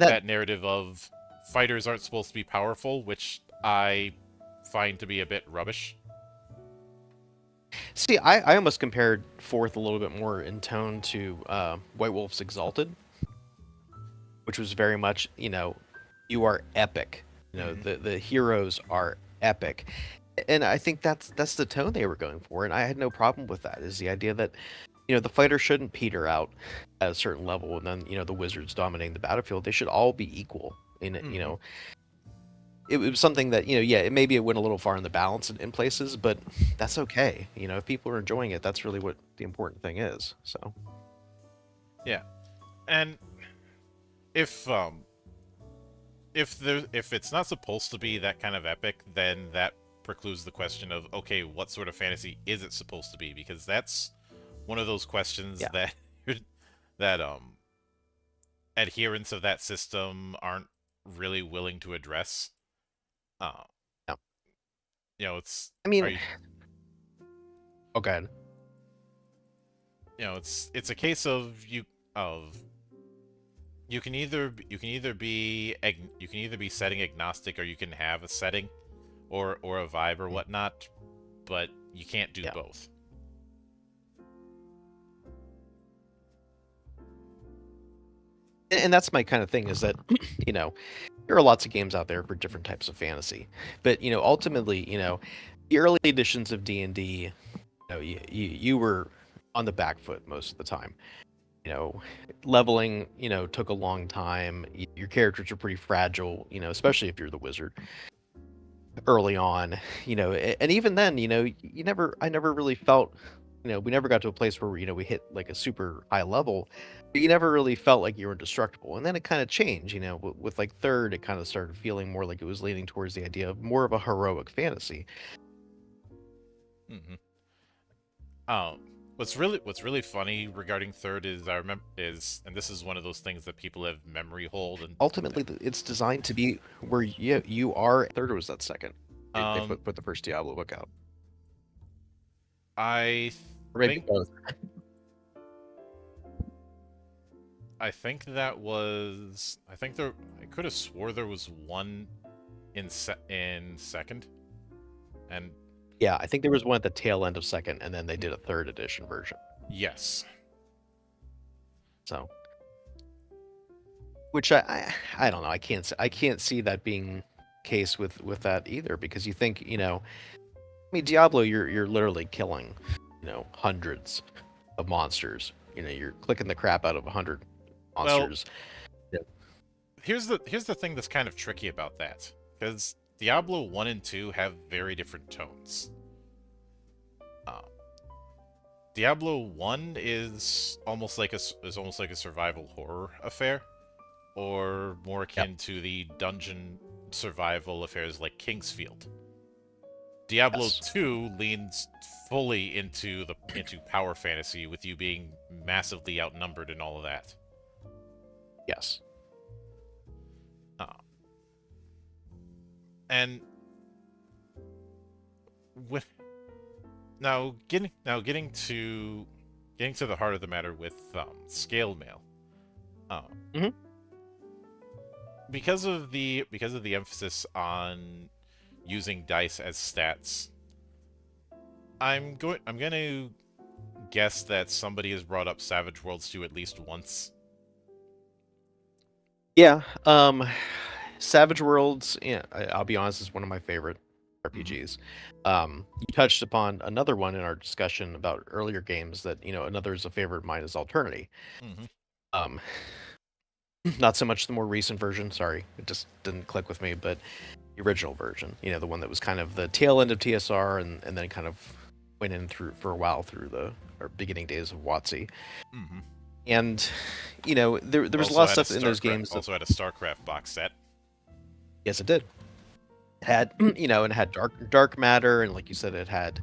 that narrative of fighters aren't supposed to be powerful, which I find to be a bit rubbish. See, I almost compared fourth a little bit more in tone to White Wolf's Exalted, which was very much, you are epic. Mm-hmm. The heroes are epic. And I think that's the tone they were going for, and I had no problem with that. Is the idea that the fighter shouldn't peter out at a certain level, and then the wizards dominating the battlefield. They should all be equal. In it, Mm-hmm. it was something that yeah, maybe it went a little far in the balance in places, but that's okay. If people are enjoying it, that's really what the important thing is. So Yeah, and if if it's not supposed to be that kind of epic, then that precludes the question of, okay, what sort of fantasy is it supposed to be? Because that's one of those questions yeah, that that adherents of that system aren't really willing to address. Uh, yeah. it's I are mean, you okay. it's a case of of you can either be setting agnostic, or you can have a setting or a vibe or whatnot, but you can't do Yeah. both. And that's my kind of thing is that there are lots of games out there for different types of fantasy, but ultimately the early editions of D&D, you were on the back foot most of the time. Leveling took a long time. Your characters are pretty fragile, especially if you're the wizard early on. And even then, I never really felt, we never got to a place where we hit like a super high level, but you never really felt like you were indestructible. And then it kind of changed, with like third, it kind of started feeling more like it was leaning towards the idea of more of a heroic fantasy. Hmm. What's really funny regarding third is I remember is and this is one of those things that people have memory hold Ultimately, it's designed to be where you are third, or was that second? They um put the first Diablo book out, I or maybe think both. I think that was I think there I could have swore there was one in second, and Yeah, I think there was one at the tail end of second, and then they did a third edition version. yes. So, which I don't know. I can't see that being case with that either, because you think I mean Diablo, you're literally killing hundreds of monsters. You're clicking the crap out of 100 Well, monsters. Yeah. here's the thing that's kind of tricky about that, because Diablo 1 and 2 have very different tones. Uh, Diablo 1 is almost like a survival horror affair, or more Yep. akin to the dungeon survival affairs like Kingsfield. Diablo Yes. 2 leans fully into power fantasy, with you being massively outnumbered and all of that. Yes. Uh, and with getting to the heart of the matter with scale mail, um, Hmm. because of the emphasis on using dice as stats, I'm going to guess that somebody has brought up Savage Worlds 2 at least once. Yeah. Savage Worlds. Yeah, I'll be honest, is one of my favorite Hmm. RPGs. You touched upon another one in our discussion about earlier games that another is a favorite of mine is Alternity. Hmm. Um, not so much the more recent version. Sorry, it just didn't click with me. But the original version, the one that was kind of the tail end of TSR, and then kind of went in through for a while through the or beginning days of WotC. Hmm. And there was a lot Also of had a stuff in those StarCraft. games that Also had a StarCraft box set. yes, it did. It had and it had dark matter, and like you said, it had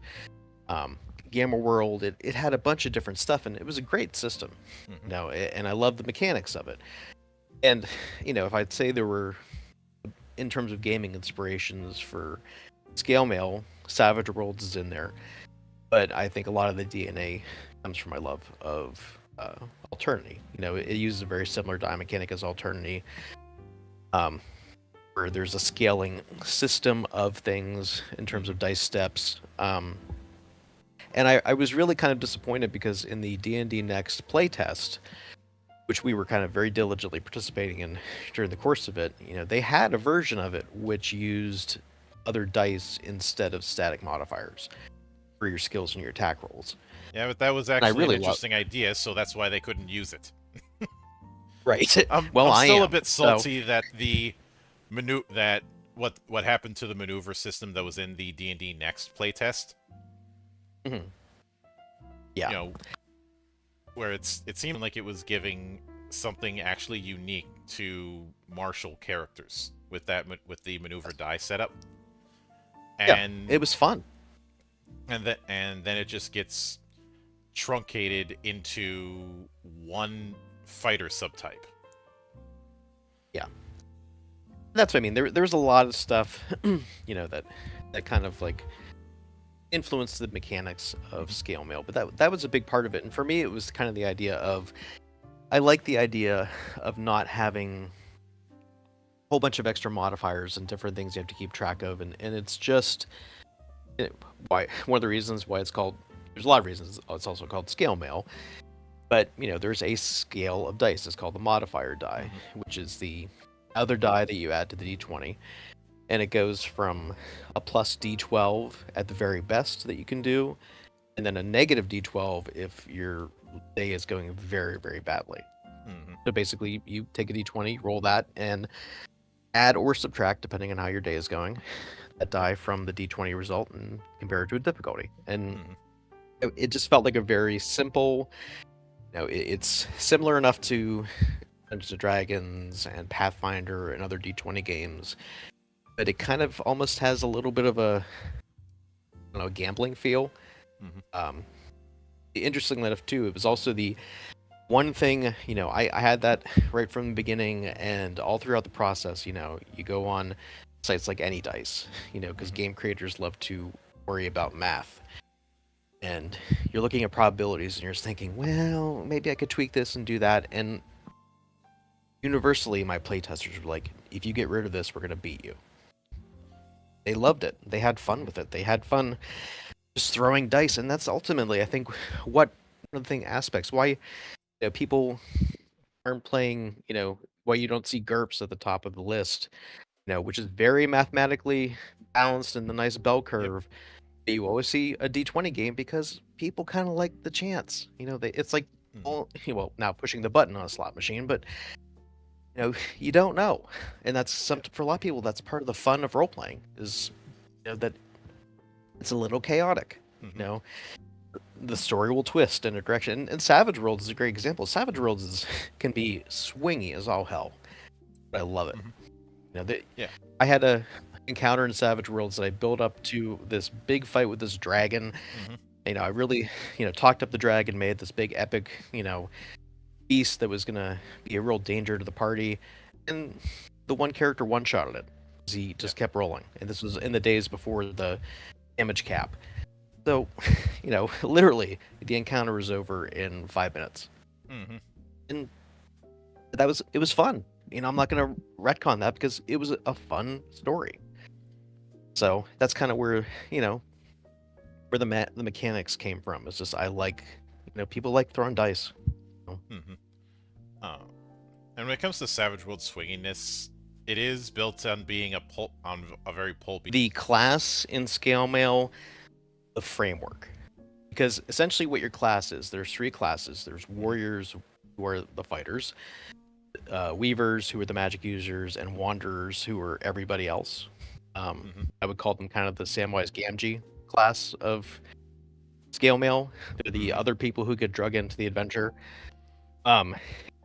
um, Gamma World. It had a bunch of different stuff, and it was a great system. Hmm. And I love the mechanics of it. And if I'd say there were, in terms of gaming inspirations for scale mail, Savage Worlds is in there, but I think a lot of the DNA comes from my love of Alternity. It uses a very similar die mechanic as Alternity. um, where there's a scaling system of things in terms Mm-hmm. of dice steps. And I was really kind of disappointed because in the D&D Next playtest, which we were kind of very diligently participating in during the course of it, they had a version of it which used other dice instead of static modifiers for your skills and your attack rolls. Yeah, but that was And I actually an really love. interesting idea, so that's why they couldn't use it. Right. Well, I'm I still a am. bit So, salty that the that what happened to the maneuver system that was in the D&D Next playtest. mhm. You Yeah. know, where it seemed like it was giving something actually unique to martial characters with with the maneuver die setup, Yeah. and It was fun. then it just gets truncated into one fighter subtype. Yeah. That's what I mean. There was a lot of stuff, that kind of like influenced the mechanics of Mhm. scale mail, but that was a big part of it. And for me, it was kind of the idea of I like the idea of not having a whole bunch of extra modifiers and different things you have to keep track of, and it's just why one of the reasons why it's called. There's a lot of reasons it's also called scale mail, but there's a scale of dice. It's called the modifier die, Mhm. which is the other die that you add to the d20, and it goes from a plus d12 at the very best that you can do, and then a negative d12 if your day is going very, very badly. Mhm. So basically, you take a d20, roll that, and add or subtract, depending on how your day is going, that die from the d20 result and compare it to a difficulty. And Mhm. it just felt like a very simple, it's similar enough to Dungeons and Dragons and Pathfinder and other d20 games, but it kind of almost has a little bit of a, I don't know, gambling feel. Mhm. Um, Interestingly enough, too, it was also the one thing, I had that right from the beginning and all throughout the process. You go on sites like AnyDice, because Mhm. game creators love to worry about math. And you're looking at probabilities and you're just thinking, well, maybe I could tweak this and do that. And universally, my playtesters were like, if you get rid of this, we're going to beat you. They loved it. They had fun Mhm. with it. They had fun just throwing dice. And that's ultimately, I think, what one of the thing aspects why people aren't playing, why you don't see GURPS at the top of the list, which is very mathematically balanced and the nice bell Yep. curve. You always see a D20 game because people kind of like the chance. It's like, Mhm. well, now pushing the button on a slot machine, but you don't know, and that's Yep. something for a lot of people. That's part of the fun of role playing is that it's a little chaotic. You Mhm. know, the story will twist in a direction, and Savage Worlds is a great example. Savage Worlds can be swingy as all hell, but I love it. Mhm. You know, the, Yeah. I had a encounter in Savage Worlds that I built up to this big fight with this dragon. Mhm. I really, talked up the dragon, made this big epic, beast that was gonna be a real danger to the party, and the one character one-shotted it. He Yeah. just kept rolling, and this was in the days before the damage cap. So, literally, the encounter was over in 5 minutes, Mhm. and it was fun. I'm not gonna retcon that because it was a fun story. So that's kind of where where the mechanics came from. It's just I like people like throwing dice. Mhm. Uh, and when it comes to Savage World swinginess, it is built on being on a very pulpy. The class in scale mail, the framework, because essentially what your class is, there's three classes. There's Mhm. warriors, who are the fighters, weavers, who are the magic users, and wanderers, who are everybody else. Mhm. I would call them kind of the Samwise Gamgee class of scale mail. They're the Mhm. other people who get drug into the adventure. Um,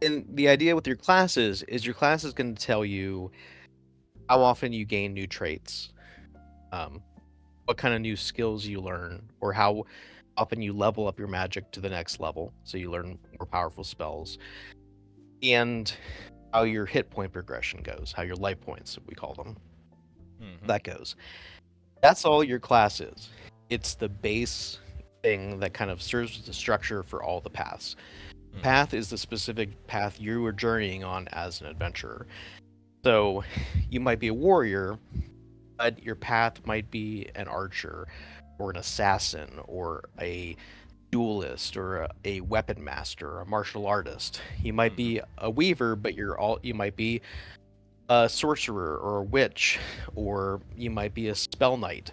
and the idea with your classes is your class is going to tell you how often you gain new traits, um, what kind of new skills you learn, or how often you level up your magic to the next level, so you learn more powerful spells, and how your hit point progression goes, how your life points, we call them, Mhm. that goes. That's all your class is. It's the base thing that kind of serves as the structure for all the paths. Mhm. Path is the specific path you are journeying on as an adventurer. So you might be a warrior, but your path might be an archer or an assassin or a duelist or a weapon master or a martial artist. You might Mm-hmm. be a weaver, but you might be a sorcerer or a witch, or you might be a spell knight.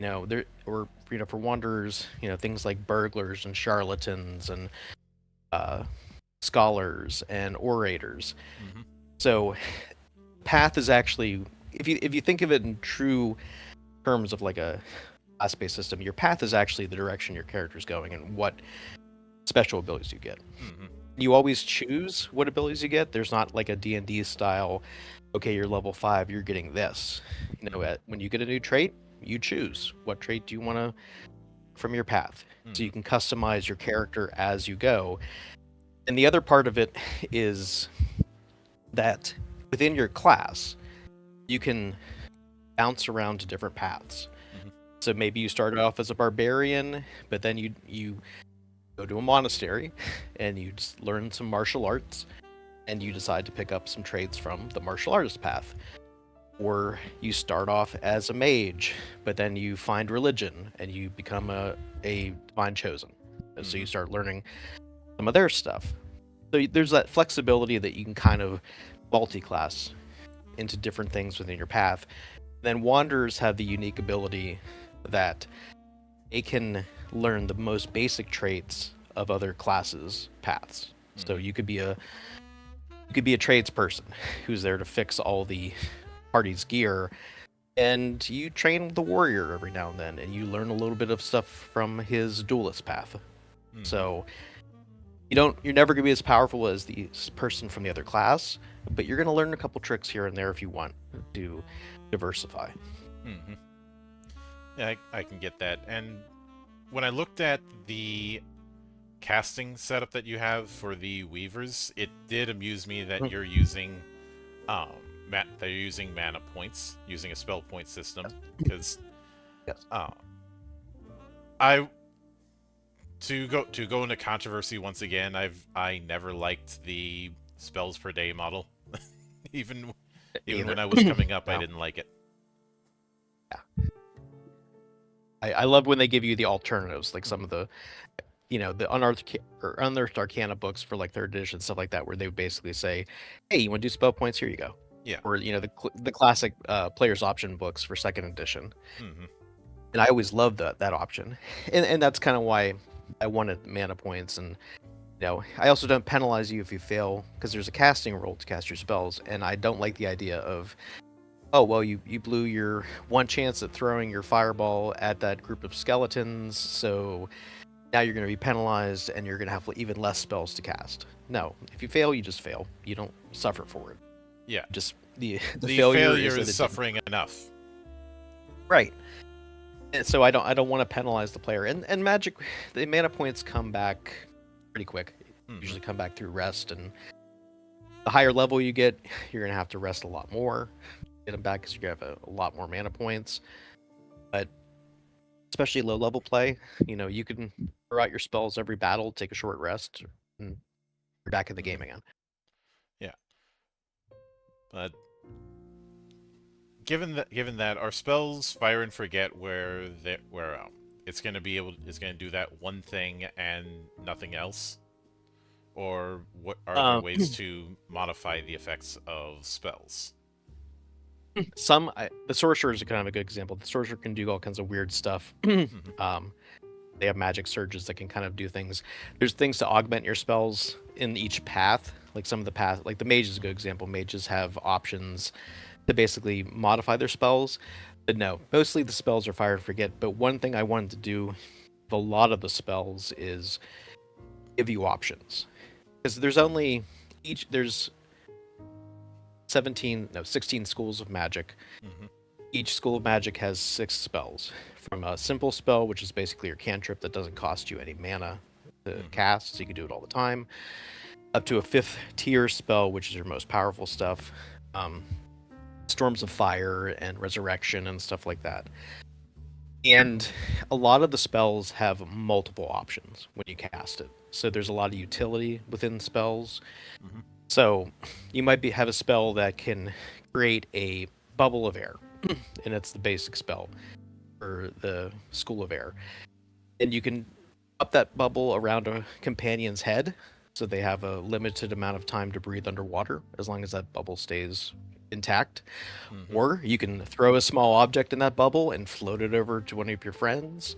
There or for wanderers, things like burglars and charlatans and uh, scholars and orators. Mm-hmm. So path is actually, if you think of it in true terms of like a class-based system, your path is actually the direction your character is going and what special abilities you get. Mm-hmm. You always choose what abilities you get. There's not like a D&D style, okay, you're level 5, you're getting this. When you get a new trait, you choose what trait do you want to from your path. So Mm-hmm. you can customize your character as you go. And the other part of it is that within your class, you can bounce around to different paths. Mm-hmm. So maybe you started off as a barbarian, but then you go to a monastery and you just learn some martial arts and you decide to pick up some traits from the martial artist path. Or you start off as a mage, but then you find religion and you become a divine chosen. And so Mm-hmm. you start learning some of their stuff. So there's that flexibility that you can kind of multi-class into different things within your path. Then wanderers have the unique ability that they can learn the most basic traits of other classes' paths. So Mm-hmm. you could be a tradesperson who's there to fix all the party's gear, and you train the warrior every now and then, and you learn a little bit of stuff from his duelist path. Mm-hmm. So you're never gonna be as powerful as the person from the other class, but you're gonna learn a couple tricks here and there if you want to diversify. Mm-hmm. Yeah, I can get that. And when I looked at the casting setup that you have for the Weavers, it did amuse me that you're using um that you're using mana points, using a spell point system, because Yes. I to go into controversy once again, I never liked the spells per day model. even even Either. when I was coming up, I No. didn't like it. Yeah. I love when they give you the alternatives, like some of the unearthed arcana books for like third edition stuff like that, where they would basically say, "Hey, you want to do spell points? Here you go." Yeah. Or the classic player's option books for second edition, Mm-hmm. and I always loved that option, and that's kind of why I wanted mana points. And I also don't penalize you if you fail because there's a casting roll to cast your spells, and I don't like the idea of, oh well, you blew your one chance at throwing your fireball at that group of skeletons, so now you're going to be penalized and you're going to have even less spells to cast. No, if you fail, you just fail. You don't suffer for it. Yeah. Just the The failure failure is that is it didn't. suffering enough. Right. And so I don't want to penalize the player. And Magic, the mana points come back pretty quick. Mm-hmm. Usually come back through rest, and the higher level you get, you're going to have to rest a lot more. Get them back because you're going to have a lot more mana points. But especially low level play, you can throw out your spells every battle, take a short rest, and you're back in the game again. Yeah. But given that our spells fire and forget where it's gonna do that one thing and nothing else, or what are there Um, ways to modify the effects of spells? the sorcerer is kind of a good example. The sorcerer can do all kinds of weird stuff. Mm-hmm. They have magic surges that can kind of do things. There's things to augment your spells in each path. Like some of the path, like the mage is a good example. Mages have options to basically modify their spells. But no, mostly the spells are fire and forget. But one thing I wanted to do with a lot of the spells is give you options. Because there's 16 schools of magic. Mm-hmm. Each school of magic has 6 spells. From a simple spell, which is basically your cantrip that doesn't cost you any mana to Mhm. cast, so you can do it all the time, up to a 5th tier spell, which is your most powerful stuff. Um, Storms of Fire and Resurrection and stuff like that. And a lot of the spells have multiple options when you cast it. So there's a lot of utility within spells. Mhm. So you might have a spell that can create a bubble of air, and it's the basic spell for the School of Air. And you can up that bubble around a companion's head, so they have a limited amount of time to breathe underwater, as long as that bubble stays intact. Hmm. Or you can throw a small object in that bubble and float it over to one of your friends.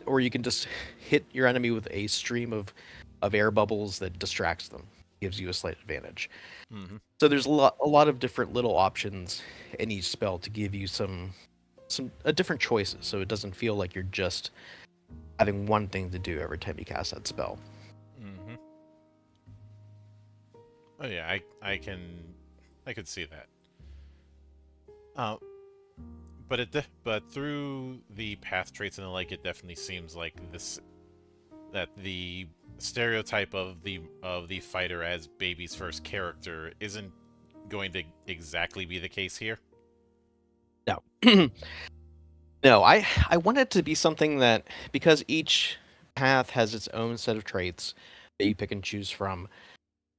Or you can just hit your enemy with a stream of air bubbles that distracts them, gives you a slight advantage. Hmm. So there's a lot of different little options in each spell to give you some different choices, so it doesn't feel like you're just having one thing to do every time you cast that spell. Hmm. Oh yeah, I could see that. Uh, but through the path traits and the like, it definitely seems like that the stereotype of the fighter as baby's first character isn't going to exactly be the case here. No. No, I want it to be something that, because each path has its own set of traits that you pick and choose from,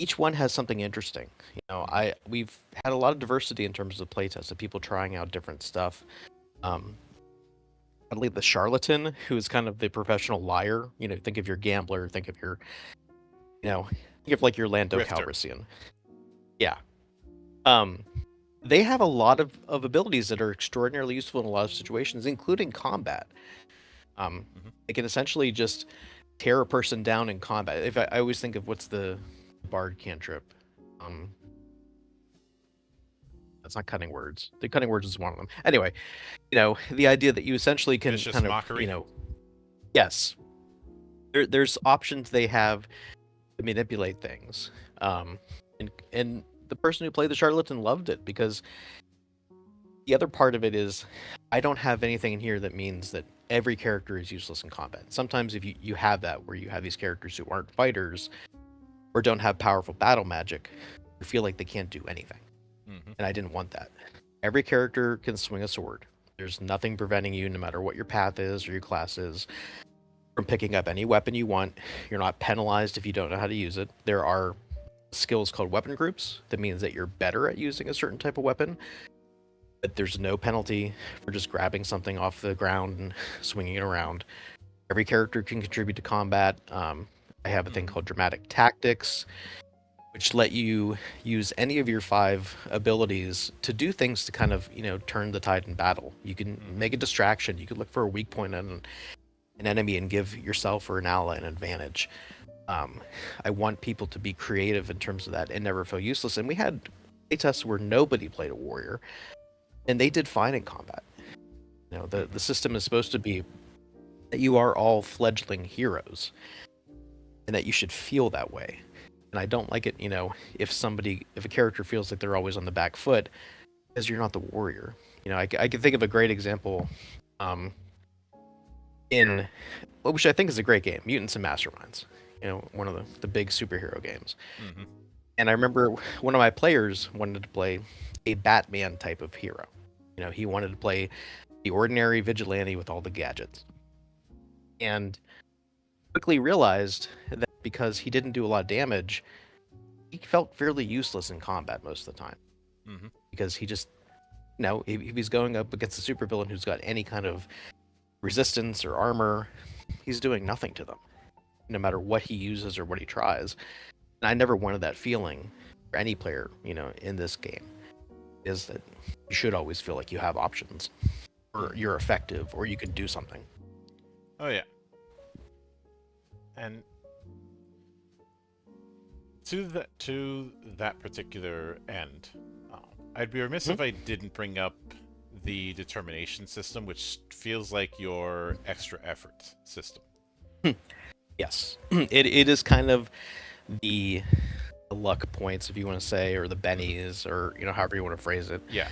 each one has something interesting. Hmm. We've had a lot of diversity in terms of playtests of people trying out different stuff. Um, I believe the charlatan, who is kind of the professional liar. Think of your gambler, think of your, think of like your Lando Rifter. Calrissian. Yeah. Um, they have a lot of abilities that are extraordinarily useful in a lot of situations, including combat. Hmm. They can essentially just tear a person down in combat. If I always think of what's the bard cantrip. Um, that's not cutting words. The cutting words is one of them. Anyway, the idea that you essentially can Vicious kind of, mockery. yes, there's options they have to manipulate things. And the person who played the charlatan loved it, because the other part of it is, I don't have anything in here that means that every character is useless in combat. Sometimes if you have that, where you have these characters who aren't fighters or don't have powerful battle magic, you feel like they can't do anything. Hmm. And I didn't want that. Every character can swing a sword. There's nothing preventing you, no matter what your path is or your class is, from picking up any weapon you want. You're not penalized if you don't know how to use it. There are skills called weapon groups. That means that you're better at using a certain type of weapon, but there's no penalty for just grabbing something off the ground and swinging it around. Every character can contribute to combat. I have a thing Hmm. called dramatic tactics, which let you use any of your 5 abilities to do things to kind of, turn the tide in battle. You can Hmm. make a distraction. You could look for a weak point on an enemy and give yourself or an ally an advantage. Um, I want people to be creative in terms of that and never feel useless. And we had playtests where nobody played a warrior, and they did fine in combat. The Hmm. system is supposed to be that you are all fledgling heroes, and that you should feel that way. And I don't like it, if a character feels like they're always on the back foot, because you're not the warrior. I can think of a great example, um, in which I think is a great game, Mutants and Masterminds. One of the big superhero games. Hmm. And I remember one of my players wanted to play a Batman type of hero. He wanted to play the ordinary vigilante with all the gadgets. And quickly realized that because he didn't do a lot of damage, he felt fairly useless in combat most of the time. Hmm. Because he just, if he's going up against a supervillain who's got any kind of resistance or armor, he's doing nothing to them, no matter what he uses or what he tries. And I never wanted that feeling for any player, in this game, is that you should always feel like you have options, or Hmm. you're effective, or you can do something. Oh yeah, and to that particular end, uh, I'd be remiss Mhm. if I didn't bring up the determination system, which feels like your extra effort system. Yes, it is kind of the luck points, if you want to say, or the Hmm. bennies, or however you want to phrase it. Yeah.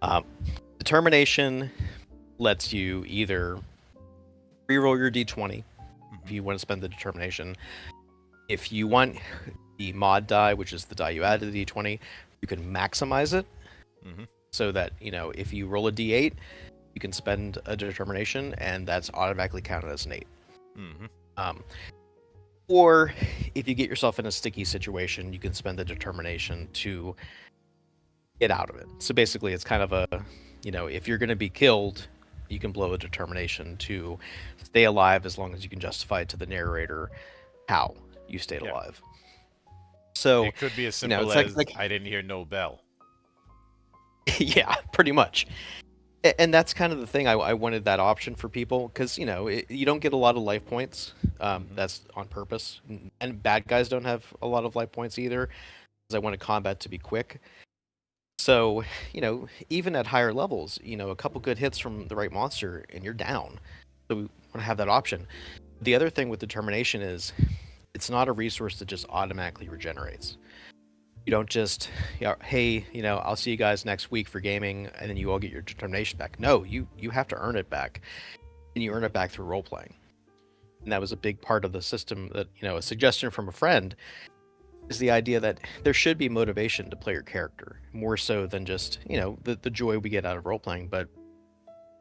Um, Determination lets you either reroll your d20 if Hmm. you want to spend the determination. If you want the mod die, which is the die you add to the d20, you can maximize it, Hmm. so that if you roll a d8, you can spend a determination, and that's automatically counted as an 8. Hmm. Um, Or if you get yourself in a sticky situation, you can spend the determination to get out of it. So basically, it's kind of a, if you're going to be killed, you can blow a determination to stay alive as long as you can justify to the narrator how you stayed Yeah. alive. So, It could be as simple it's as like I didn't hear no bell. yeah, pretty much. And that's kind of the thing. I wanted that option for people because you don't get a lot of life points. Hmm. That's on purpose, and bad guys don't have a lot of life points either. Because I wanted combat to be quick. So even at higher levels, a couple good hits from the right monster and you're down. So we want to have that option. The other thing with determination is it's not a resource that just automatically regenerates. You don't just, hey, I'll see you guys next week for gaming, and then you all get your determination back. No, you have to earn it back, and you earn it back through role playing. And that was a big part of the system. That a suggestion from a friend is the idea that there should be motivation to play your character more so than just the joy we get out of role playing. But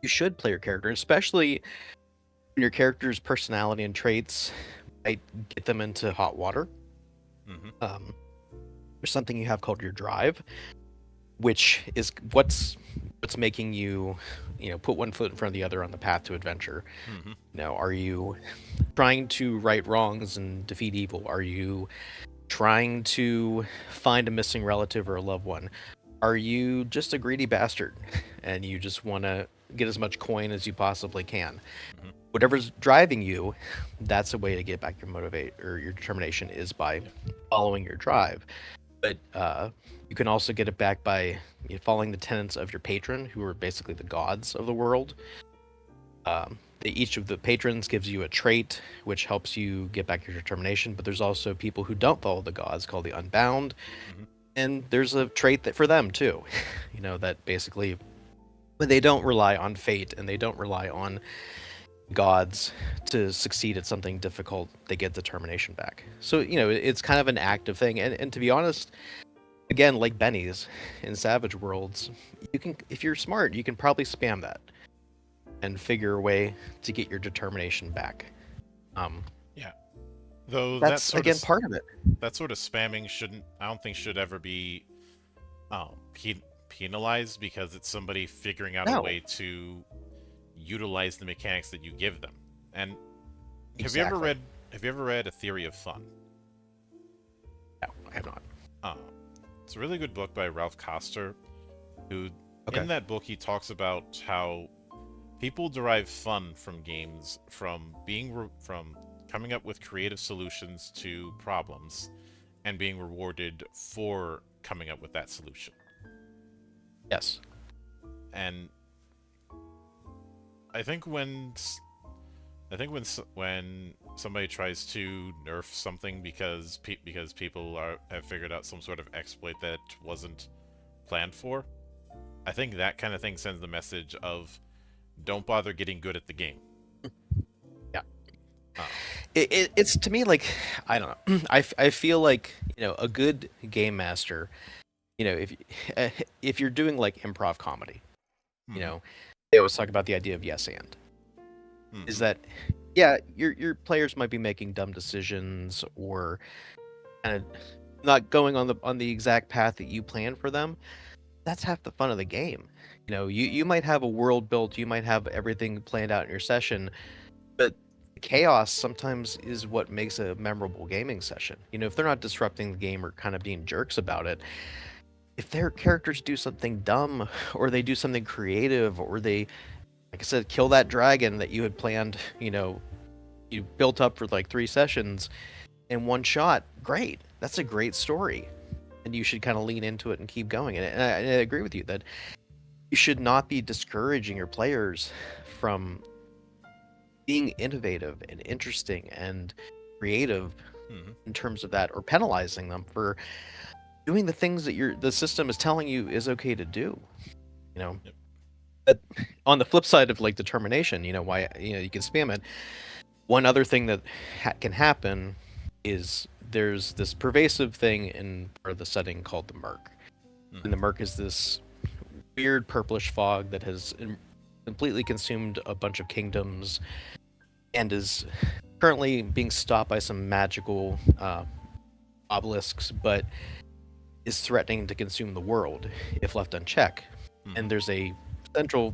you should play your character, especially when your character's personality and traits might get them into hot water. Hmm. There's something you have called your drive, which is what's making you put one foot in front of the other on the path to adventure. Hmm. Are you trying to right wrongs and defeat evil? Are you trying to find a missing relative or a loved one? Are you just a greedy bastard and you just want to get as much coin as you possibly can? Hmm. Whatever's driving you, that's a way to get back your motivate or your determination is by Yeah. following your drive. But you can also get it back by following the tenets of your patron, who are basically the gods of the world. Each of the patrons gives you a trait which helps you get back your determination, but there's also people who don't follow the gods called the Unbound, Hmm. and there's a trait that for them too, that basically when they don't rely on fate and they don't rely on gods to succeed at something difficult, they get determination back. So it's kind of an active thing, and to be honest, again, like Benny's in Savage Worlds, you can, if you're smart, you can probably spam that and figure a way to get your determination back. Yeah. Though That's again part of it. that sort of spamming I don't think should ever be penalized because it's somebody figuring out a No, way to utilize the mechanics that you give them. And have you ever exactly. read A Theory of Fun? No, I have not. Um, it's a really good book by Ralph Koster, who Okay. in that book he talks about how people derive fun from games from from coming up with creative solutions to problems and being rewarded for coming up with that solution. Yes. And I think when somebody tries to nerf something because people have figured out some sort of exploit that wasn't planned for, I think that kind of thing sends the message of don't bother getting good at the game. Yeah. Um, It's to me like I don't know. I feel like a good game master. If if you're doing like improv comedy, you mhm, know, they always talk about the idea of yes and. Is mhm, that yeah, your players might be making dumb decisions or kind of not going on the exact path that you plan for them. That's half the fun of the game. You might have a world built, you might have everything planned out in your session, but chaos sometimes is what makes a memorable gaming session. If they're not disrupting the game or kind of being jerks about it, if their characters do something dumb or they do something creative or they, like I said, kill that dragon that you had planned, you built up for like 3 sessions in one shot, great. That's a great story. And you should kind of lean into it and keep going. And I agree with you that you should not be discouraging your players from being innovative and interesting and creative mhm. in terms of that, or penalizing them for doing the things that the system is telling you is okay to do. You know, Yep. but on the flip side of like determination, why you can spam it. One other thing that can happen is there's this pervasive thing in part of the setting called the murk, and the Mhm. murk is this weird purplish fog that has completely consumed a bunch of kingdoms and is currently being stopped by some magical obelisks, but is threatening to consume the world if left unchecked. Hmm. And there's a central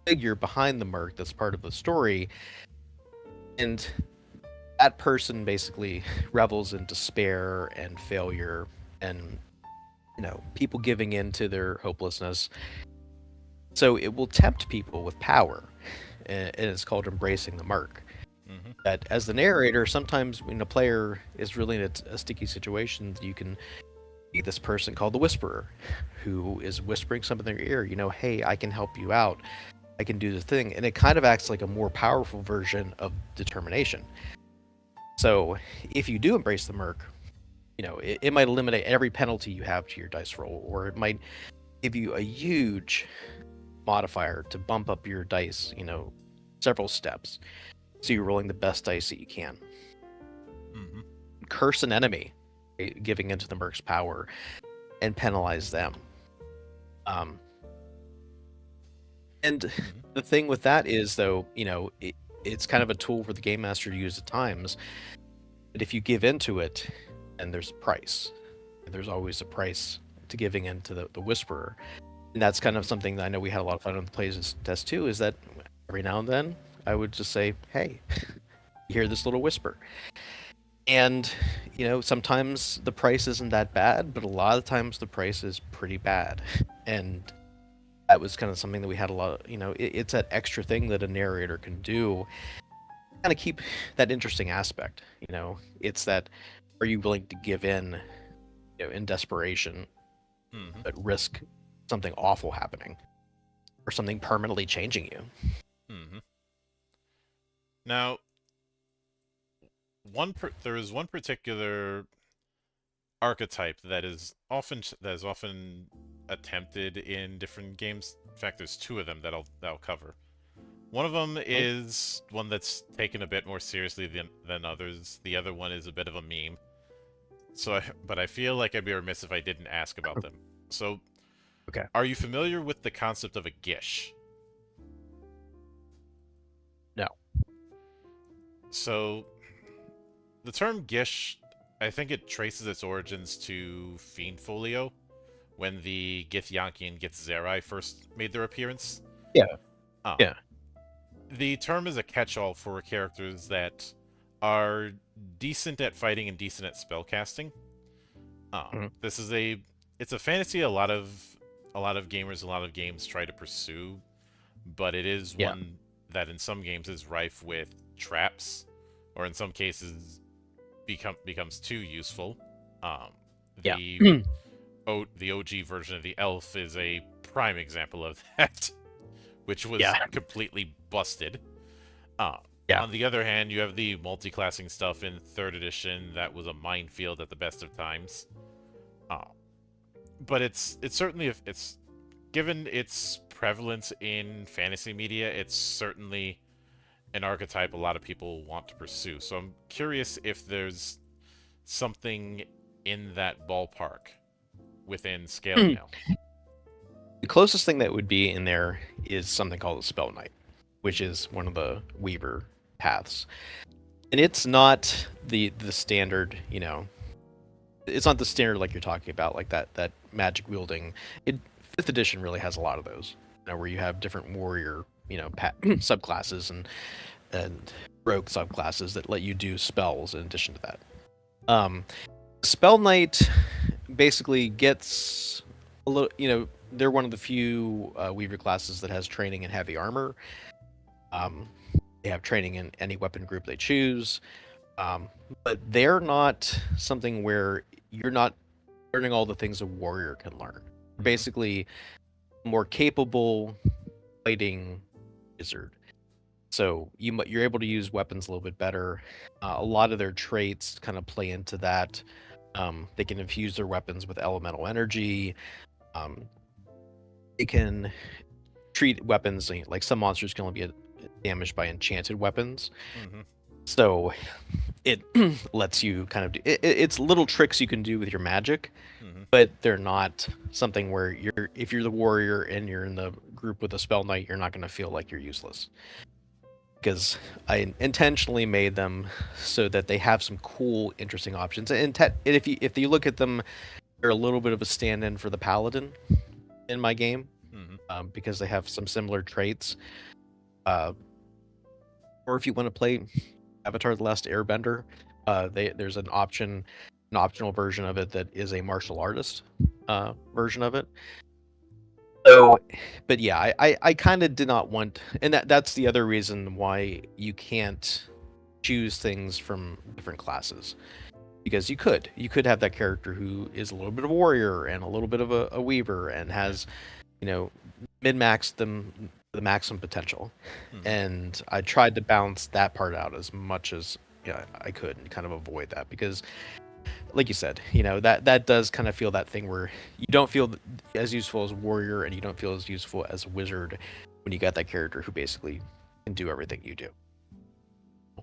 figure behind the Merc that's part of the story, and that person basically revels in despair and failure and people giving in to their hopelessness. So it will tempt people with power, and it's called embracing the Merc. Hmm. That as the narrator, sometimes when a player is really in a sticky situation, you can be this person called the Whisperer, who is whispering something in their ear. Hey, I can help you out. I can do the thing, and it kind of acts like a more powerful version of determination. So if you do embrace the Merc, it might eliminate every penalty you have to your dice roll, or it might give you a huge modifier to bump up your dice, several steps. So you're rolling the best dice that you can. Hmm. Curse an enemy, giving into the Merc's power, and penalize them. Um, and Hmm. the thing with that is, though, it's kind of a tool for the game master to use at times. But if you give into it, and there's a price. There's always a price to giving in to the Whisperer. And that's kind of something that I know we had a lot of fun on the plays test too, is that every now and then I would just say, hey, you hear this little whisper. And, sometimes the price isn't that bad, but a lot of times the price is pretty bad. And that was kind of something that we had a lot of, it's that extra thing that a narrator can do, kind of keep that interesting aspect. It's that, are you willing to give in desperation, Hmm. but risk something awful happening or something permanently changing you? Hmm. Now, there is one particular archetype that is often attempted in different games. In fact, there's two of them that I'll cover. One of them Okay. is one that's taken a bit more seriously than others. The other one is a bit of a meme. But I feel like I'd be remiss if I didn't ask about them. So, Okay. are you familiar with the concept of a gish? No. So, the term gish, I think it traces its origins to Fiend Folio, when the Githyanki and Githzerai first made their appearance. Yeah. Um, Yeah. the term is a catch-all for characters that are decent at fighting and decent at spellcasting. Mhm. This is it's a fantasy a lot of gamers, a lot of games try to pursue, but it is Yeah. one that in some games is rife with traps, or in some cases becomes too useful. Um, Yeah. the the OG version of the elf is a prime example of that, which was Yeah. completely busted. Uh, Yeah. on the other hand, you have the multi-classing stuff in third edition that was a minefield at the best of times. Uh, but it's certainly it's given its prevalence in fantasy media, it's certainly an archetype a lot of people want to pursue. So I'm curious if there's something in that ballpark within Scale The Mail. closest thing that would be in there is something called a Spell Knight, which is one of the Weaver paths. And it's not the standard, it's not the standard like you're talking about, like that magic wielding. Fifth edition really has a lot of those, where you have different warrior, subclasses and rogue subclasses that let you do spells in addition to that. Spell Knight basically gets a little, they're one of the few Weaver classes that has training in heavy armor. Um, they have training in any weapon group they choose, but they're not something where you're not learning all the things a warrior can learn. Hmm. Basically, more capable fighting wizard. So you're able to use weapons a little bit better. A lot of their traits kind of play into that. They can infuse their weapons with elemental energy. Um, they can treat weapons like some monsters can only be damaged by enchanted weapons. Hmm. So it lets you kind of it's little tricks you can do with your magic, Hmm. but they're not something where if you're the warrior and you're in the group with a spell knight, you're not going to feel like you're useless. because I intentionally made them so that they have some cool, interesting options. And if you look at them, they're a little bit of a stand-in for the paladin in my game, Hmm. because they have some similar traits. Uh, or if you want to play Avatar: The Last Airbender, there's an optional version of it that is a martial artist version of it. So, but yeah, I kind of did not want, and that's the other reason why you can't choose things from different classes, because you could have that character who is a little bit of a warrior and a little bit of a weaver and Yeah. has, min-maxed them the maximum potential, Hmm. and I tried to balance that part out as much as I could and kind of avoid that because, like you said, that does kind of feel that thing where you don't feel as useful as a warrior and you don't feel as useful as a wizard when you got that character who basically can do everything you do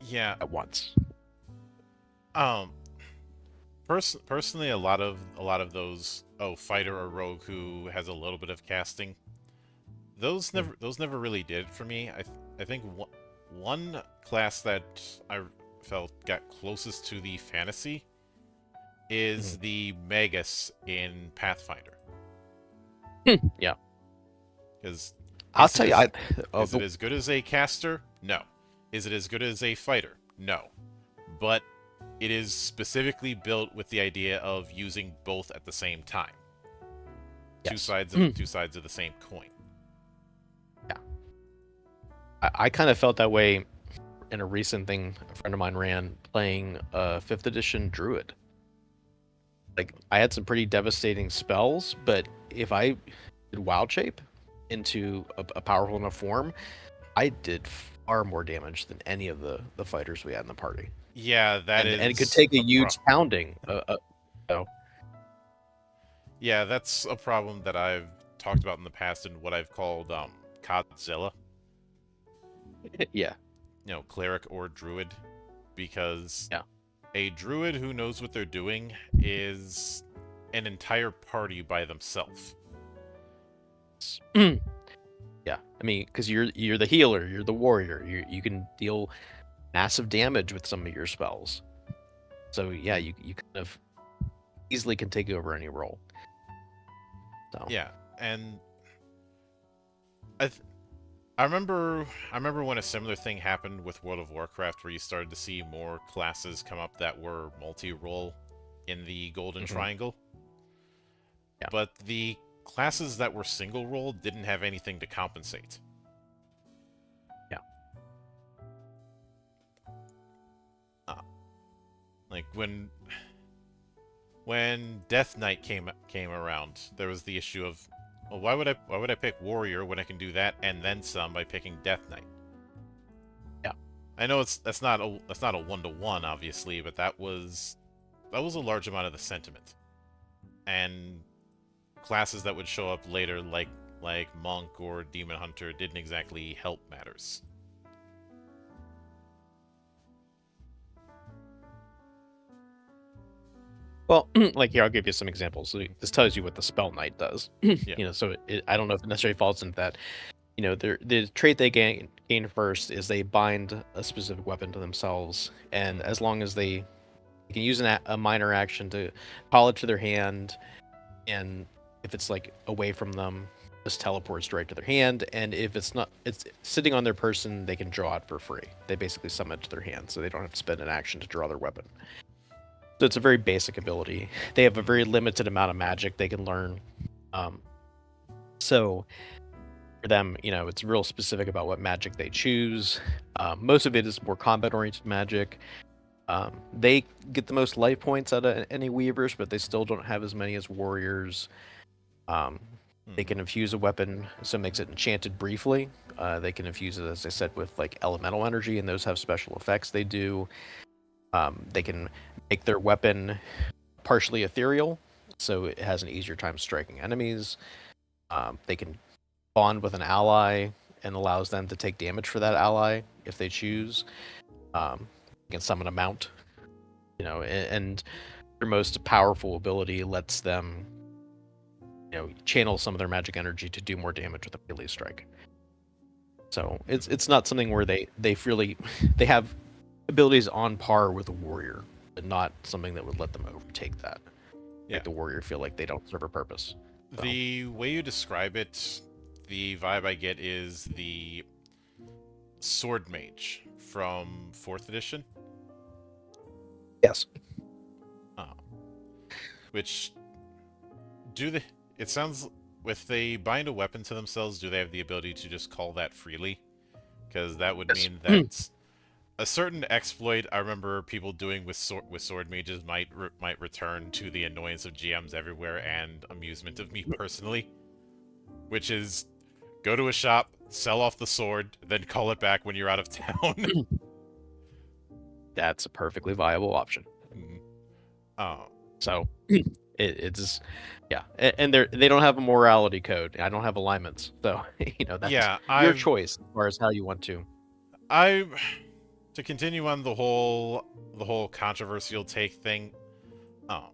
Yeah. at once. Um. Personally, a lot of those fighter or rogue who has a little bit of casting, Mm. those never really did it for me. I think one class that I felt got closest to the fantasy is Mhm. the Magus in Pathfinder. Yeah, Because I'll is it tell you, as oh, is it as good as a caster? No. Is it as good as a fighter? No. But it is specifically built with the idea of using both at the same time. Two yes. sides of two sides of the same coin. Yeah, I kind of felt that way in a recent thing a friend of mine ran playing fifth edition druid. Like, I had some pretty devastating spells, but if I did wild shape into a powerful enough form, I did far more damage than any of the fighters we had in the party, Yeah, that and it could is take a a pro. huge pounding. So Yeah, that's a problem that I've talked about in the past in what I've called Codzilla. yeah, Cleric or druid, because yeah, a druid who knows what they're doing is an entire party by themselves. yeah. I mean, because you're the healer, you're the warrior, you can deal massive damage with some of your spells. So yeah, you kind of easily can take over any role. So Yeah, and I th- I remember when a similar thing happened with World of Warcraft, where you started to see more classes come up that were multi-role in the Golden mhm, Triangle, yeah, but the classes that were single role didn't have anything to compensate. yeah. Uh, like when Death Knight came around, there was the issue of, well, why would I pick Warrior when I can do that and then some by picking Death Knight? Yeah. I know that's not a 1-to-1 obviously, but that was a large amount of the sentiment. And classes that would show up later, like Monk or Demon Hunter, didn't exactly help matters. Well, like here, I'll give you some examples. So this tells you what the Spell Knight does. Yeah. So I don't know if it necessarily falls into that. The trait they gain first is they bind a specific weapon to themselves, and Hmm. as long as they can use a minor action to call it to their hand, and if it's like away from them, just teleports right to their hand, and if it's sitting on their person, they can draw it for free. They basically summon it to their hand, so they don't have to spend an action to draw their weapon. So it's a very basic ability. They have a Hmm. very limited amount of magic they can learn. Um, so for them, it's real specific about what magic they choose. Most of it is more combat-oriented magic. They get the most life points out of any weavers, but they still don't have as many as warriors. Um, they Hmm. can infuse a weapon, so it makes it enchanted briefly. They can infuse it, as I said, with like elemental energy, and those have special effects they do. They can make their weapon partially ethereal, so it has an easier time striking enemies. They can bond with an ally and allows them to take damage for that ally if they choose. You can summon a mount, and their most powerful ability lets them, channel some of their magic energy to do more damage with a melee strike. So it's not something where they really they have abilities on par with a warrior, but not something that would let them overtake that. Yeah. Make the warrior feel like they don't serve a purpose. So The way you describe it, the vibe I get is the sword mage from 4th edition. yes, Uh, which do they? It sounds if they bind a weapon to themselves, do they have the ability to just call that freely? Because that would yes, mean that a certain exploit I remember people doing with sword mages might return to the annoyance of GMs everywhere and amusement of me personally, which is go to a shop, sell off the sword, then call it back when you're out of town. that's a perfectly viable option. Mhm. Oh, So it's yeah, and they don't have a morality code. I don't have alignments, so that's yeah, your choice as far as how you want to. I to continue on the whole controversial take thing. Um,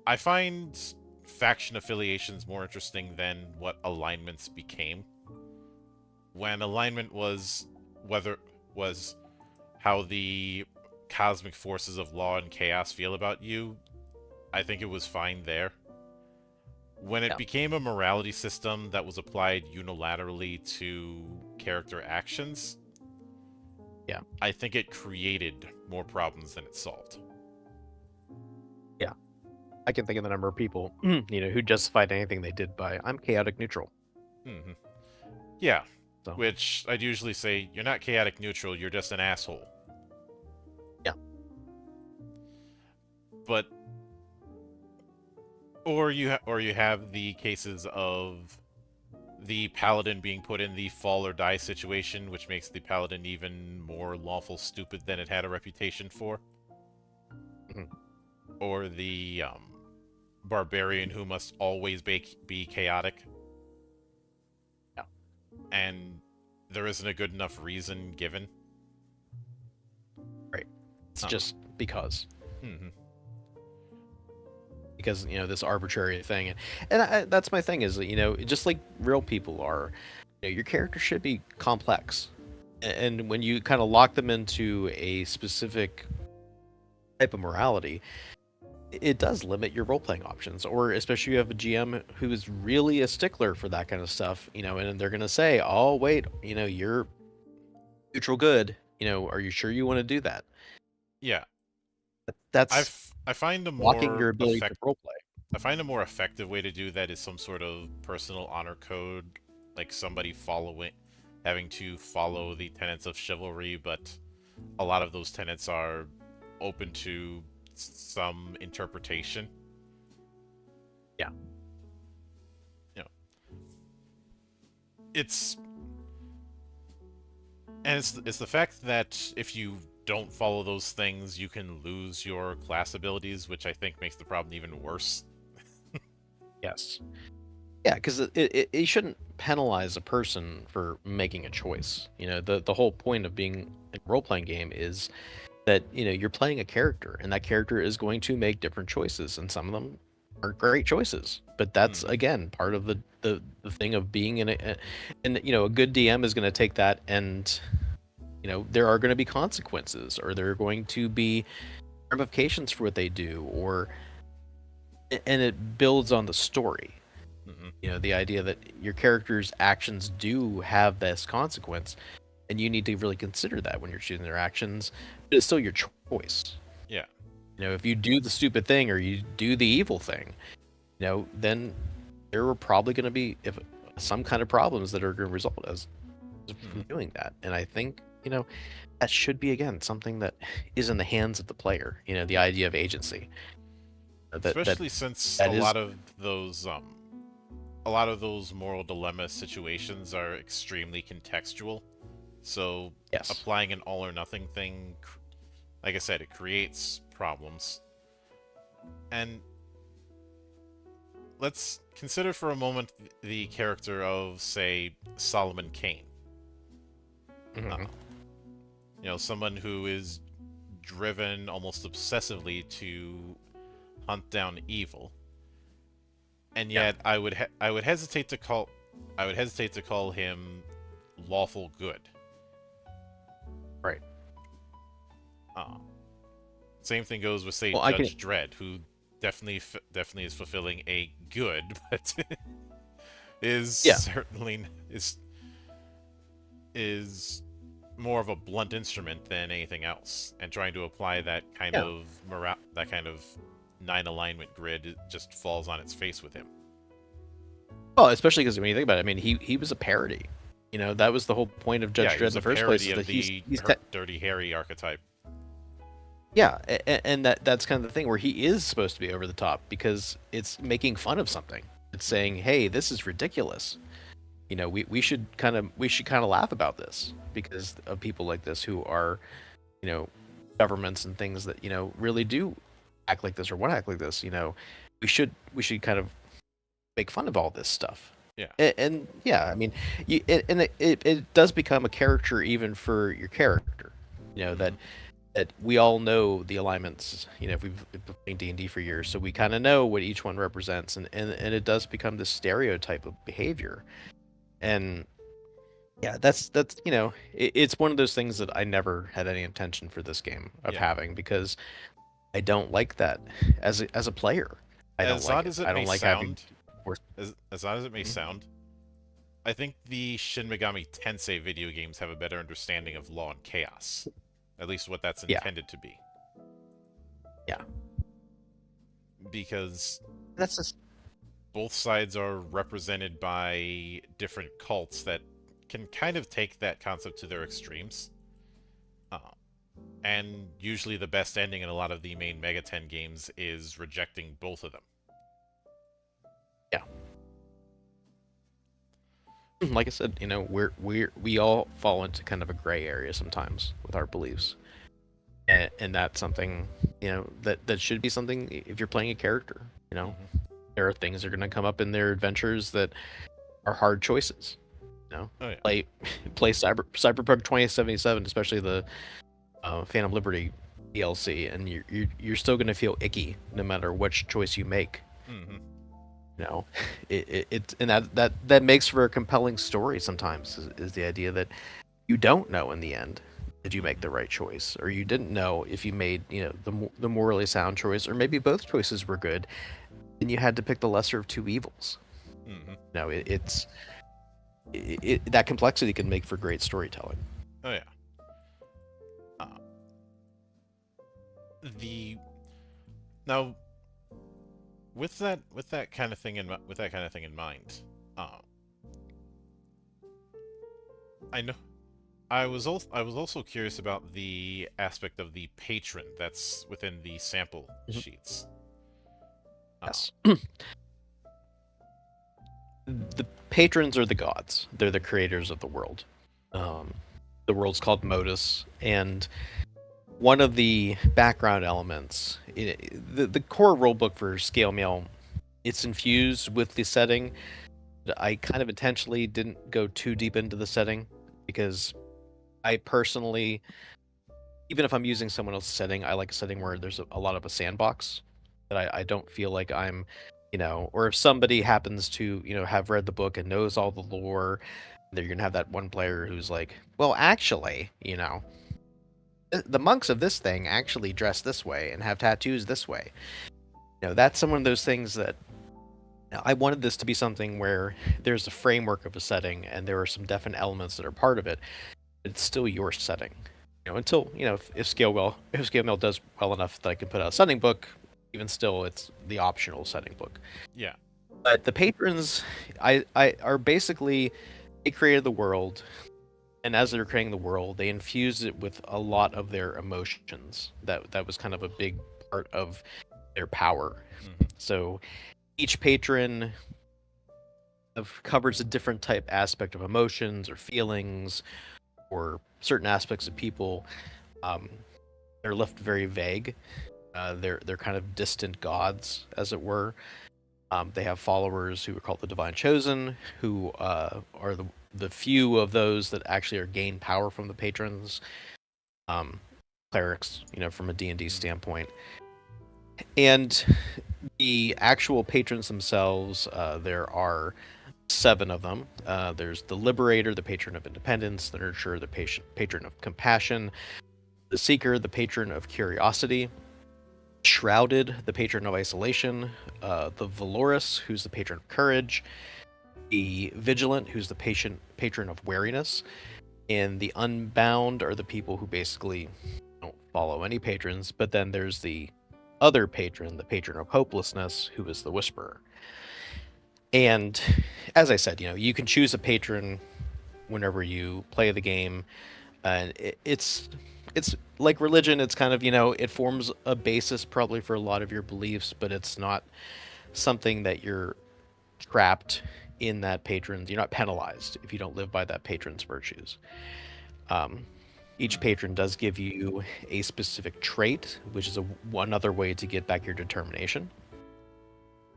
I find faction affiliations more interesting than what alignments became. When alignment was how the cosmic forces of law and chaos feel about you, I think it was fine there. When it Yeah, became a morality system that was applied unilaterally to character actions, yeah, I think it created more problems than it solved. yeah. I can think of the number of people who justified anything they did by I'm chaotic neutral. Hmm. Yeah, So which I'd usually say you're not chaotic neutral, you're just an asshole. yeah, But or you have the cases of the paladin being put in the fall or die situation, which makes the paladin even more lawful stupid than it had a reputation for, mhm, or the barbarian who must always be chaotic, yeah, and there isn't a good enough reason given. right. It's Uh, just hmm because this arbitrary thing, and that's my thing is that just like real people are, your character should be complex, and when you kind of lock them into a specific type of morality, it does limit your role playing options. Or especially you have a GM who is really a stickler for that kind of stuff, and they're gonna say, "Oh, wait, you're neutral good. Are you sure you want to do that?" Yeah, That's I find a blocking more your ability to effect role play. I find a more effective way to do that is some sort of personal honor code, like somebody having to follow the tenets of chivalry, but a lot of those tenets are open to some interpretation. Yeah, You know, it's it's the fact that if you don't follow those things, you can lose your class abilities, which I think makes the problem even worse. yes. Yeah, because it shouldn't penalize a person for making a choice. The whole point of being a role playing game is that you're playing a character, and that character is going to make different choices, and some of them aren't great choices. But that's Hmm. again part of the thing of being in a and a good DM is going to take that, and there are going to be consequences, or there are going to be ramifications for what they do, or and it builds on the story. Hmm. The idea that your character's actions do have this consequence, and you need to really consider that when you're choosing their actions, but it's still your choice. Yeah. If you do the stupid thing or you do the evil thing, then there are probably going to be if some kind of problems that are going to result as from Hmm. doing that. And I think that should be again something that is in the hands of the player. The idea of agency. That that Especially since that is a lot of those moral dilemma situations are extremely contextual. So yes, applying an all or nothing thing, like I said, it creates problems. And let's consider for a moment the character of, say, Solomon Kane. Uh, hmm someone who is driven almost obsessively to hunt down evil, and yeah, yet I would hesitate to call him lawful good. Right. Uh, Same thing goes with, say, Well, I can. Judge Dredd, who definitely is fulfilling a good, but is Yeah. certainly is more of a blunt instrument than anything else, and trying to apply Yeah. that kind of 9 alignment grid, it just falls on its face with him. Well, especially because when you think about it, I mean, he was a parody. That was the whole point of Yeah, Judge he Dredd in was the a first place, parody is of that the Dirty Harry archetype. yeah, and that's kind of the thing where he is supposed to be over the top because it's making fun of something. It's saying, "Hey, this is ridiculous." We should kind of laugh about this because of people like this who are, you know, governments and things that really do act like this or want to act like this. We should kind of make fun of all this stuff. Yeah. And yeah, I mean, it does become a character even for your character. That Mhm. we all know the alignments. If we've been playing D&D for years, so we kind of know what each one represents, and it does become this stereotype of behavior. And yeah, it's one of those things that I never had any intention for this game of Yeah. having, because I don't like that as a player. I don't As like odd it. as it I may don't like having sound, forced. as odd as it may Mhm. sound, I think the Shin Megami Tensei video games have a better understanding of law and chaos. At least what that's Yeah, intended to be. yeah. Because That's just both sides are represented by different cults that can kind of take that concept to their extremes. Uh, and usually the best ending in a lot of the main Mega 10 games is rejecting both of them. yeah. Like I said, we all fall into kind of a gray area sometimes with our beliefs, and that's something that should be something if you're playing a character. Hmm. There are things that are going to come up in their adventures that are hard choices. Oh, yeah. Play play Cyberpunk 2077, especially the Phantom Liberty DLC, and you're still going to feel icky no matter which choice you make. Hmm. You know, and that makes for a compelling story. Sometimes is the idea that you don't know in the end, did you make Hmm. the right choice, or you didn't know if you made the morally sound choice, or maybe both choices were good, and you had to pick the lesser of two evils. Hmm. That complexity can make for great storytelling. Oh, yeah. Uh, the Now, with that kind of thing in mind, uh, I know I was also curious about the aspect of the patron that's within the sample Mhm. sheets. Uh, Yes. The patrons are the gods. They're the creators of the world. Um, the world's called Modus, and one of the background elements, the core rulebook for Scale Mail, it's infused with the setting. I kind of intentionally didn't go too deep into the setting because I personally, even if I'm using someone else's setting, I like a setting where there's a lot of a sandbox that I don't feel like I'm, or if somebody happens to, have read the book and knows all the lore, they're gonna have that one player who's like, well, actually, the monks of this thing actually dress this way and have tattoos this way. That's some of those things that I wanted this to be something where there's a framework of a setting and there are some definite elements that are part of it. But it's still your setting. Until if Scale Mail does well enough that I can put out a setting book, even still, it's the optional setting book. yeah. But the patrons, I are basically they created the world, and as they were creating the world, they infused it with a lot of their emotions. That was kind of a big part of their power. Hmm. So each patron covers a different type aspect of emotions or feelings or certain aspects of people. Um, they're left very vague. They're kind of distant gods, as it were. They have followers who are called the Divine Chosen, who are the few of those that actually are gain power from the patrons. Um, Clerics, from a D&D Hmm. standpoint. And the actual patrons themselves, there are 7 of them. There's the Liberator, the patron of independence, the Nurturer, the patron of compassion, the Seeker, the patron of curiosity, Shrouded, the patron of isolation, the Valorous, who's the patron of courage, the Vigilant, who's the patron of wariness, and the Unbound are the people who basically don't follow any patrons. But then there's the other patron, the patron of hopelessness, who is the Whisperer. And as I said, you can choose a patron whenever you play the game, and it's like religion. It's kind of, it forms a basis probably for a lot of your beliefs, but it's not something that you're trapped in that patron. You're not penalized if you don't live by that patron's virtues. Um, each patron does give you a specific trait, which is one other way to get back your determination.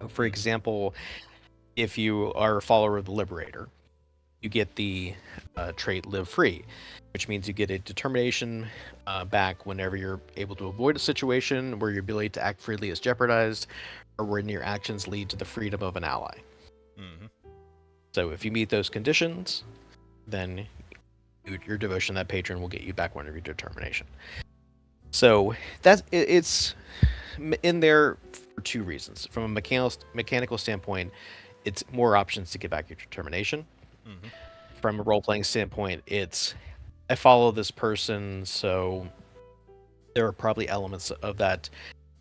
For example, if you are a follower of the Liberator, you get the trait Live Free, which means you get a determination back whenever you're able to avoid a situation where your ability to act freely is jeopardized, or when your actions lead to the freedom of an ally. Mm-hmm. So if you meet those conditions, then your devotion to that patron will get you back one of your determination. So it's in there for 2 reasons. From a mechanical standpoint, it's more options to get back your determination. Mm-hmm. From a role-playing standpoint, it's I follow this person, so there are probably elements of that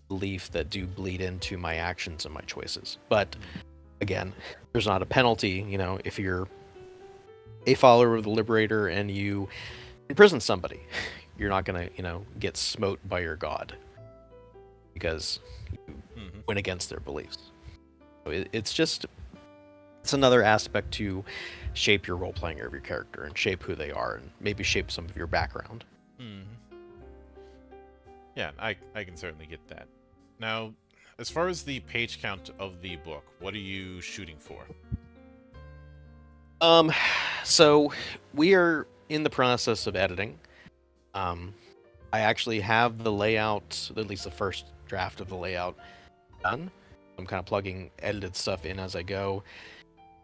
belief that do bleed into my actions and my choices. But again, there's not a penalty, if you're a follower of the Liberator and you imprison somebody, you're not gonna, get smote by your god because you went against their beliefs. So it's another aspect to shape your role playing of your character and shape who they are and maybe shape some of your background. Mm-hmm. Yeah, I can certainly get that. Now, as far as the page count of the book, what are you shooting for? So we are in the process of editing. I actually have the layout, at least the first draft of the layout, done. I'm kind of plugging edited stuff in as I go.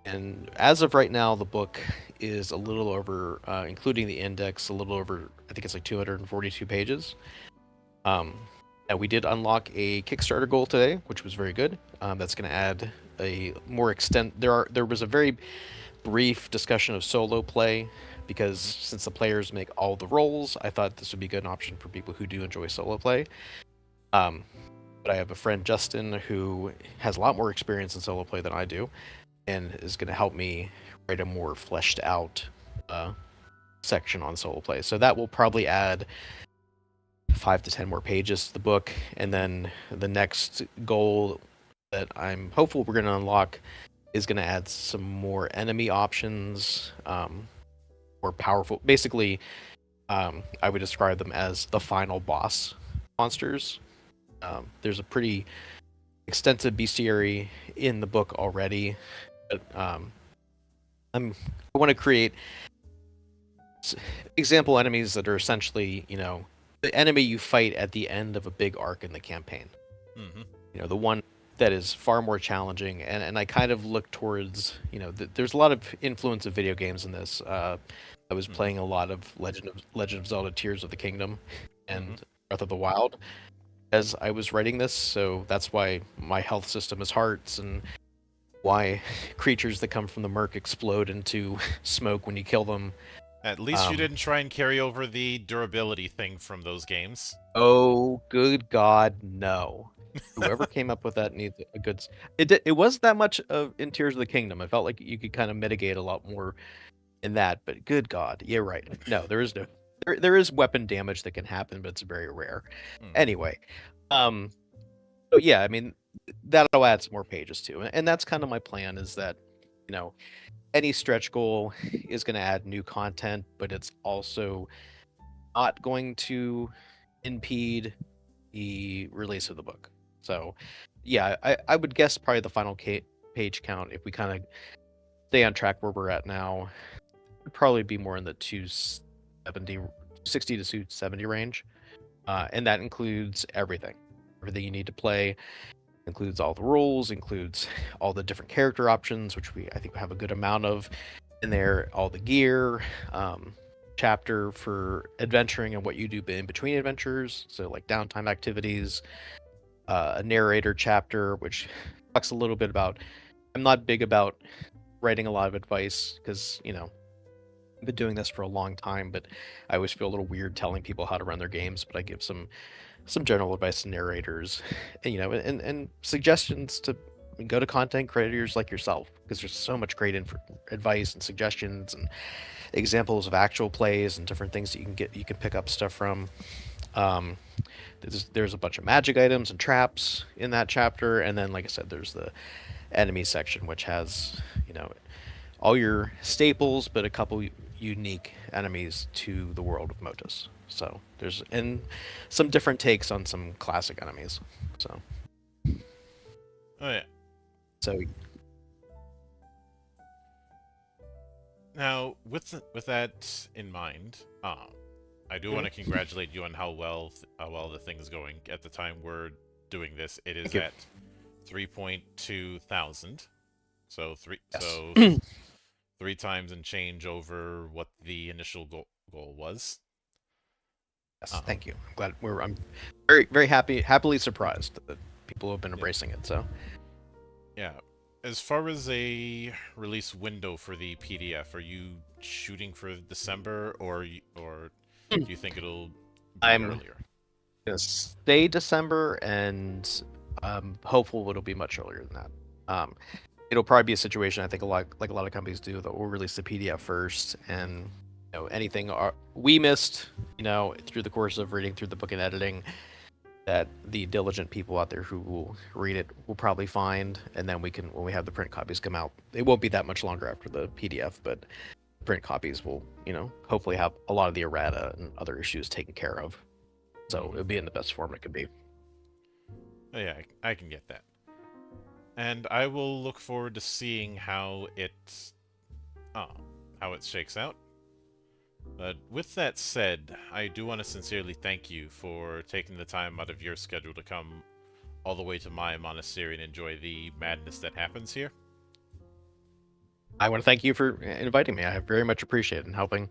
And as of right now, the book is a little over, including the index, a little over, I think it's like 242 pages. And we did unlock a Kickstarter goal today, which was very good. That's going to add a more extent. There was a very brief discussion of solo play because since the players make all the roles, I thought this would be a good option for people who do enjoy solo play. But I have a friend, Justin, who has a lot more experience in solo play than I do, and is going to help me write a more fleshed out section on solo play. So that will probably add 5 to 10 more pages to the book, and then the next goal that I'm hopeful we're going to unlock is going to add some more enemy options, more powerful. Basically, I would describe them as the final boss monsters. There's a pretty extensive bestiary in the book already. But, I want to create example enemies that are essentially, the enemy you fight at the end of a big arc in the campaign. Mm-hmm. The one that is far more challenging, and I kind of look towards, there's a lot of influence of video games in this. I was playing a lot of Legend of Zelda: Tears of the Kingdom and Breath of the Wild as I was writing this, so that's why my health system is hearts, and why creatures that come from the murk explode into smoke when you kill them. At least you didn't try and carry over the durability thing from those games. Oh, good God, no. Whoever came up with that needs a good. It wasn't that much of in Tears of the Kingdom. I felt like you could kind of mitigate a lot more in that, but good God, yeah, right. No, there is no. There is weapon damage that can happen, but it's very rare. Anyway, so yeah, I mean, that'll add some more pages too, and that's kind of my plan. Is that, any stretch goal is going to add new content, but it's also not going to impede the release of the book. So, yeah, I would guess probably the final page count, if we kind of stay on track where we're at now, would probably be more in the 60 to 270 range. And that includes everything you need to play. Includes all the rules, includes all the different character options, which I think we have a good amount of in there. All the gear, chapter for adventuring and what you do in between adventures, so like downtime activities. A narrator chapter, which talks a little bit about. I'm not big about writing a lot of advice because I've been doing this for a long time, but I always feel a little weird telling people how to run their games. But I give some general advice to narrators, and and suggestions to go to content creators like yourself because there's so much great advice and suggestions and examples of actual plays and different things that you can pick up stuff from. Um, there's a bunch of magic items and traps in that chapter, and then like I said, there's the enemy section which has all your staples, but a couple unique enemies to the world of Motus. So there's and some different takes on some classic enemies. So Oh yeah. so Now, with that in mind, I do want to congratulate you on how well the thing's going. At the time we're doing this, it is at 3.2 thousand. So yes. 3 times and change over what the initial goal was. Yes, thank you. I'm very happily surprised that people have been embracing it. So Yeah. As far as a release window for the PDF, are you shooting for December, or do you think it'll be I'm earlier? gonna stay December, and hopeful it'll be much earlier than that. It'll probably be a situation I think a lot of companies do that we'll release the PDF first, and anything we missed, through the course of reading through the book and editing, that the diligent people out there who will read it will probably find, and then when we have the print copies come out, it won't be that much longer after the PDF, but print copies will, hopefully have a lot of the errata and other issues taken care of. So it'll be in the best form it could be. Oh, yeah, I can get that. And I will look forward to seeing how it shakes out. But with that said, I do want to sincerely thank you for taking the time out of your schedule to come all the way to my monastery and enjoy the madness that happens here. I want to thank you for inviting me. I very much appreciate it and helping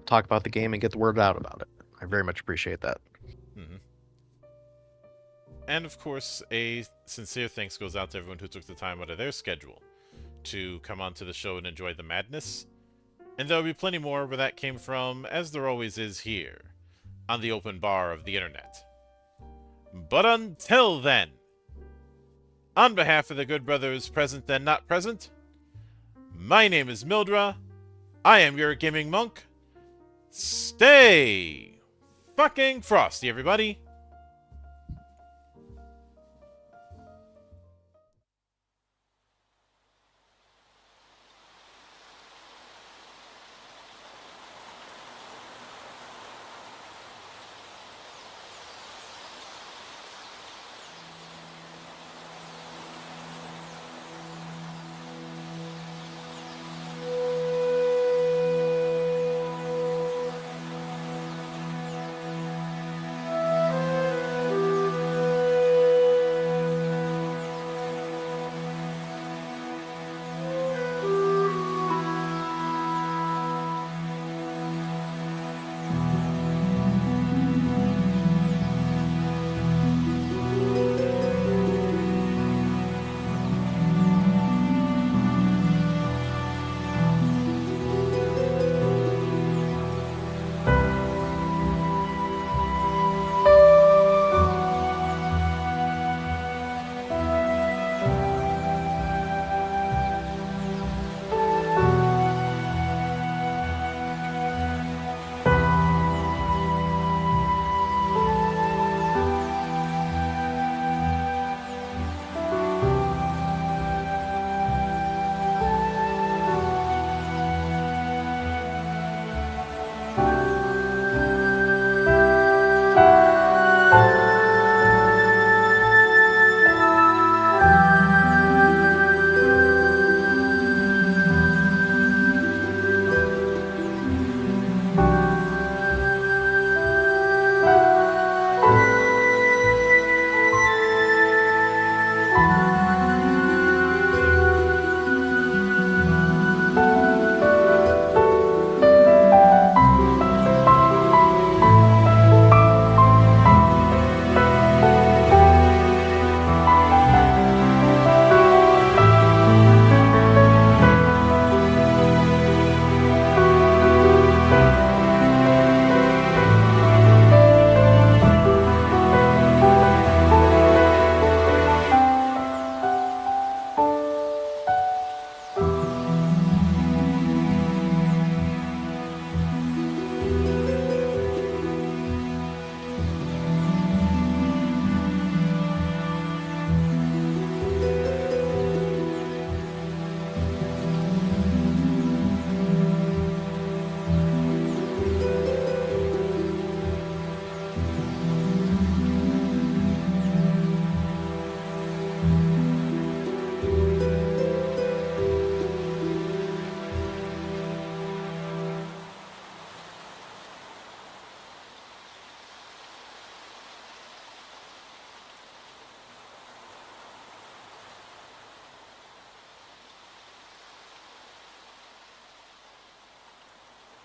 talk about the game and get the word out about it. I very much appreciate that. Mm-hmm. And of course, a sincere thanks goes out to everyone who took the time out of their schedule to come onto the show and enjoy the madness. And there'll be plenty more where that came from, as there always is here, on the open bar of the internet. But until then, on behalf of the good brothers present and not present, my name is Mildra, I am your gaming monk. Stay fucking frosty, everybody!